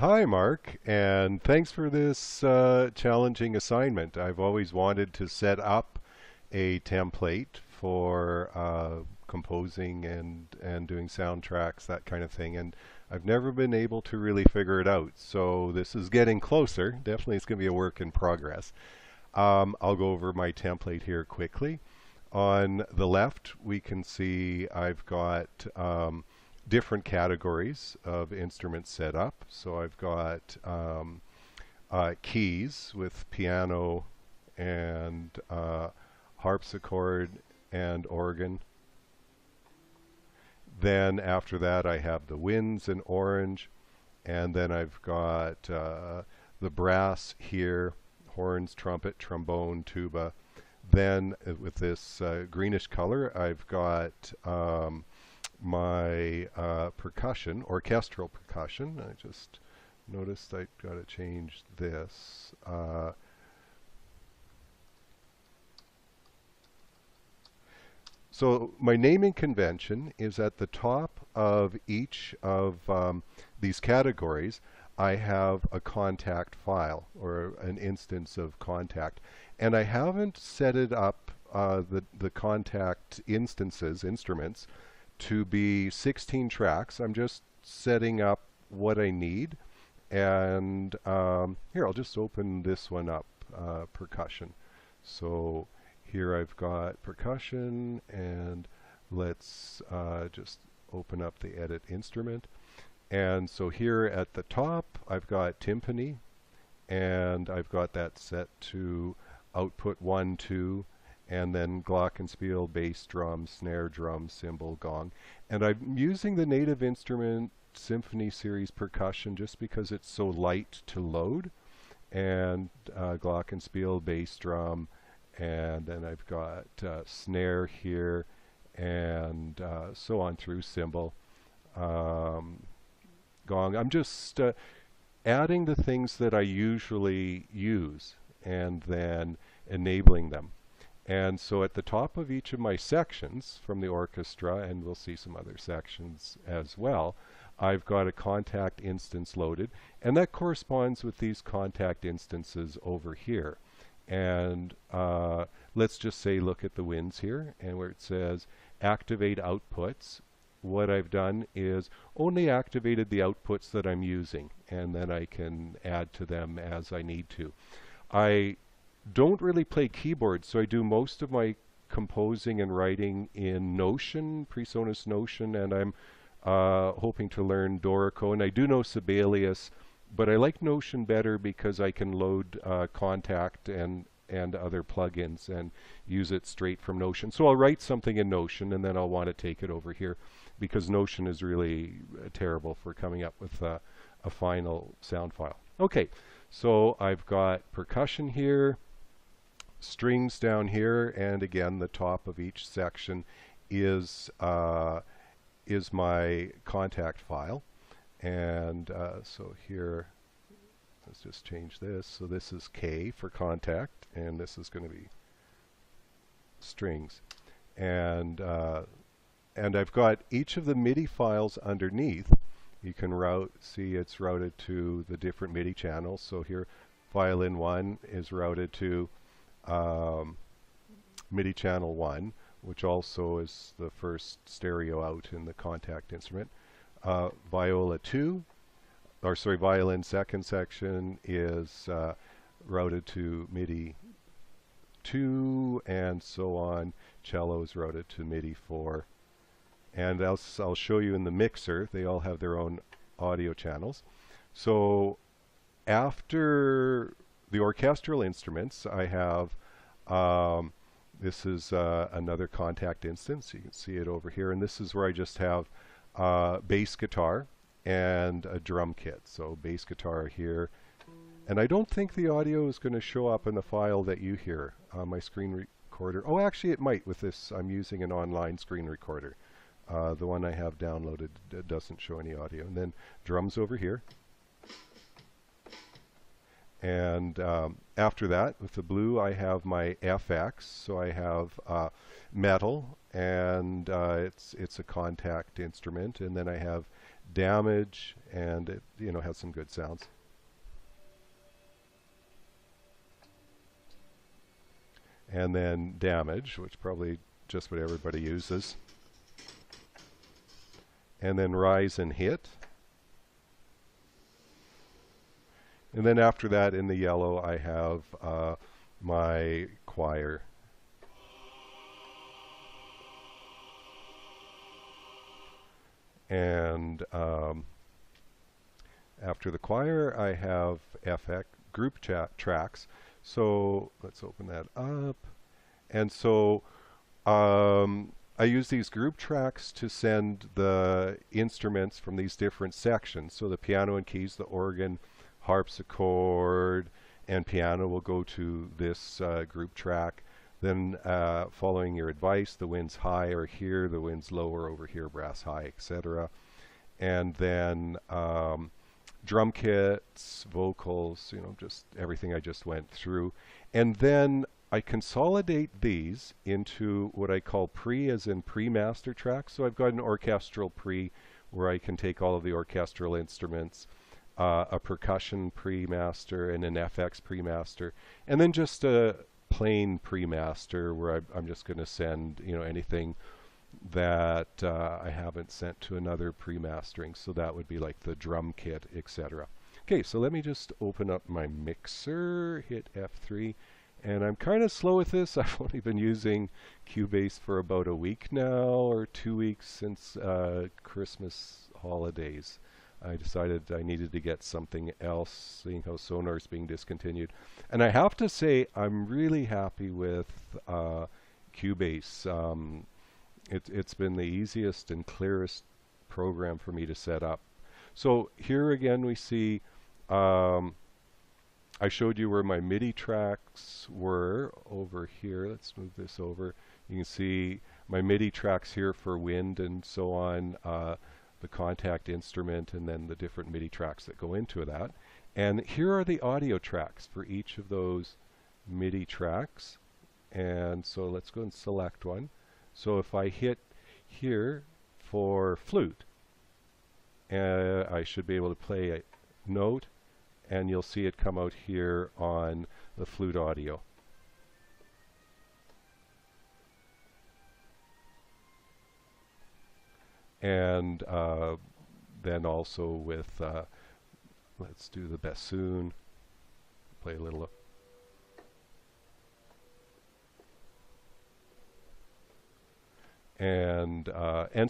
Hi, Mark, and thanks for this challenging assignment. I've always wanted to set up a template for composing and doing soundtracks, that kind of thing, and I've never been able to really figure it out. So this is getting closer. Definitely, it's going to be a work in progress. I'll go over my template here quickly. On the left, we can see I've got different categories of instruments set up. So I've got keys with piano and harpsichord and organ. Then after that, I have the winds in orange, and then I've got the brass here, horns, trumpet, trombone, tuba. Then with this greenish color, I've got my percussion, orchestral percussion. I just noticed I got to change this. So my naming convention is at the top of each of these categories. I have a contact file or an instance of contact, and I haven't set it up the contact instruments to be 16 tracks. I'm just setting up what I need, and here I'll just open this one up, percussion. So here I've got percussion, and let's just open up the edit instrument. And so here at the top, I've got timpani, and I've got that set to output 1, 2, and then glockenspiel, bass drum, snare drum, cymbal, gong. And I'm using the Native Instrument Symphony Series percussion just because it's so light to load. And glockenspiel, bass drum, and then I've got snare here, and so on through cymbal, gong. I'm just adding the things that I usually use and then enabling them. And so at the top of each of my sections from the orchestra, and we'll see some other sections as well, I've got a contact instance loaded, and that corresponds with these contact instances over here. And let's just say, look at the winds here, and where it says activate outputs, what I've done is only activated the outputs that I'm using, and then I can add to them as I need to. I don't really play keyboard, so I do most of my composing and writing in Notion, PreSonus Notion, and I'm hoping to learn Dorico, and I do know Sibelius, but I like Notion better because I can load Contact and other plugins and use it straight from Notion. So I'll write something in Notion, and then I'll want to take it over here because Notion is really terrible for coming up with a final sound file. Okay, so I've got percussion here, strings down here, and again the top of each section is my contact file. And so here, let's just change this. So this is K for contact, and this is going to be strings. And I've got each of the MIDI files underneath. You can see it's routed to the different MIDI channels. So here, violin 1 is routed to MIDI channel 1, which also is the first stereo out in the contact instrument. Viola 2, or sorry, violin second section is routed to MIDI 2, and so on. Cello is routed to MIDI 4. And I'll show you in the mixer, they all have their own audio channels. So after the orchestral instruments, I have, this is another contact instance. You can see it over here. And this is where I just have bass guitar and a drum kit. So bass guitar here. And I don't think the audio is going to show up in the file that you hear on my screen recorder. Oh, actually it might with this. I'm using an online screen recorder. The one I have downloaded doesn't show any audio. And then drums over here. And after that, with the blue, I have my FX. So I have metal, and it's a contact instrument. And then I have damage, and it, you know, has some good sounds. And then damage, which probably just what everybody uses. And then rise and hit. And then after that, in the yellow, I have my choir. And after the choir, I have FX group tracks. So let's open that up. And so I use these group tracks to send the instruments from these different sections. So the piano and keys, the organ, harpsichord, and piano will go to this group track. Then following your advice, the winds high are here, the winds lower over here, brass high, etc. And then drum kits, vocals, you know, just everything I just went through. And then I consolidate these into what I call pre, as in pre-master tracks. So I've got an orchestral pre where I can take all of the orchestral instruments, a percussion pre-master, and an FX pre-master, and then just a plain pre-master where I'm just going to send, you know, anything that I haven't sent to another pre-mastering. So that would be like the drum kit, etc. Okay, so let me just open up my mixer, hit F3, and I'm kind of slow with this. I've only been using Cubase for about a week now, or 2 weeks since Christmas holidays. I decided I needed to get something else, seeing how Sonar's being discontinued. And I have to say, I'm really happy with Cubase. It's been the easiest and clearest program for me to set up. So here again we see, I showed you where my MIDI tracks were over here. Let's move this over. You can see my MIDI tracks here for wind and so on, the contact instrument, and then the different MIDI tracks that go into that. And here are the audio tracks for each of those MIDI tracks. And so let's go and select one. So if I hit here for flute, I should be able to play a note, and you'll see it come out here on the flute audio. And then also with, let's do the bassoon, play a little. And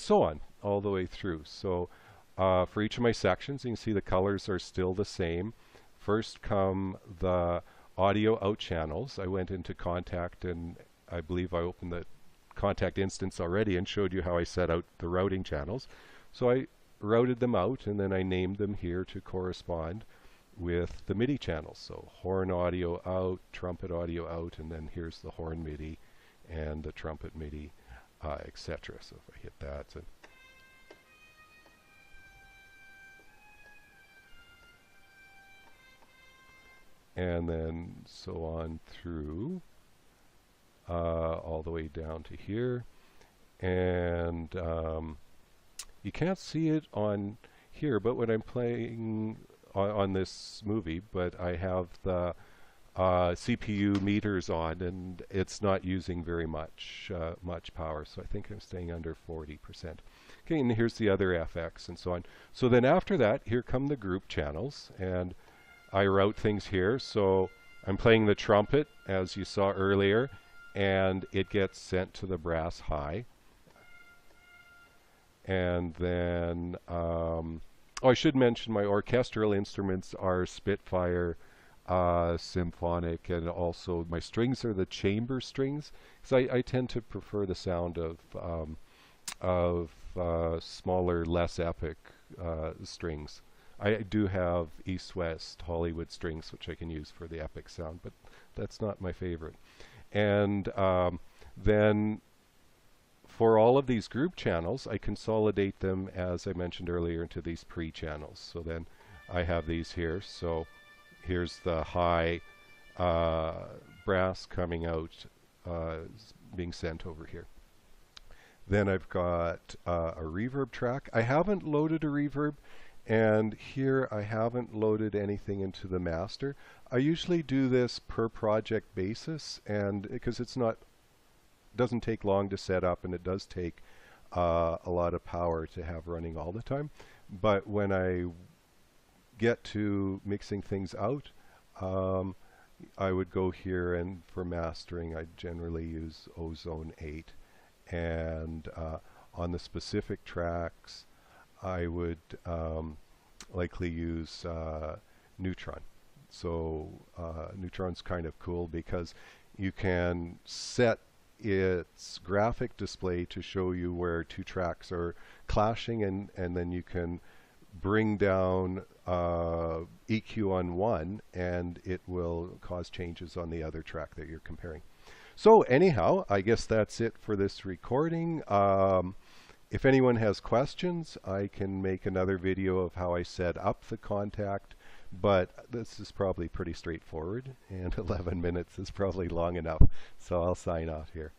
so on, all the way through. So for each of my sections, you can see the colors are still the same. First come the audio out channels. I went into Contact, and I believe I opened the Contact instance already and showed you how I set out the routing channels. So I routed them out, and then I named them here to correspond with the MIDI channels. So horn audio out, trumpet audio out, and then here's the horn MIDI and the trumpet MIDI, etc. So if I hit that, and then so on through all the way down to here. And you can't see it on here, but when I'm playing on this movie, but I have the CPU meters on, and it's not using very much power, so I think I'm staying under 40%. Okay, and here's the other FX and so on. So then after that, here come the group channels, and I route things here. So I'm playing the trumpet, as you saw earlier, and it gets sent to the brass high. And then, oh, I should mention my orchestral instruments are Spitfire, symphonic, and also my strings are the chamber strings, because I tend to prefer the sound of smaller, less epic strings. I do have East-West Hollywood strings, which I can use for the epic sound, but that's not my favorite. And then for all of these group channels, I consolidate them, as I mentioned earlier, into these pre-channels. So then I have these here. So here's the high brass coming out, being sent over here. Then I've got a reverb track. I haven't loaded a reverb, and here I haven't loaded anything into the master. I usually do this per project basis, and because doesn't take long to set up, and it does take a lot of power to have running all the time. But when I get to mixing things out, I would go here, and for mastering, I generally use Ozone 8. And on the specific tracks, I would likely use Neutron. So Neutron's kind of cool because you can set its graphic display to show you where two tracks are clashing, and then you can bring down EQ on one, and it will cause changes on the other track that you're comparing. So anyhow, I guess that's it for this recording. If anyone has questions, I can make another video of how I set up the contact, but this is probably pretty straightforward, and 11 minutes is probably long enough. So I'll sign off here.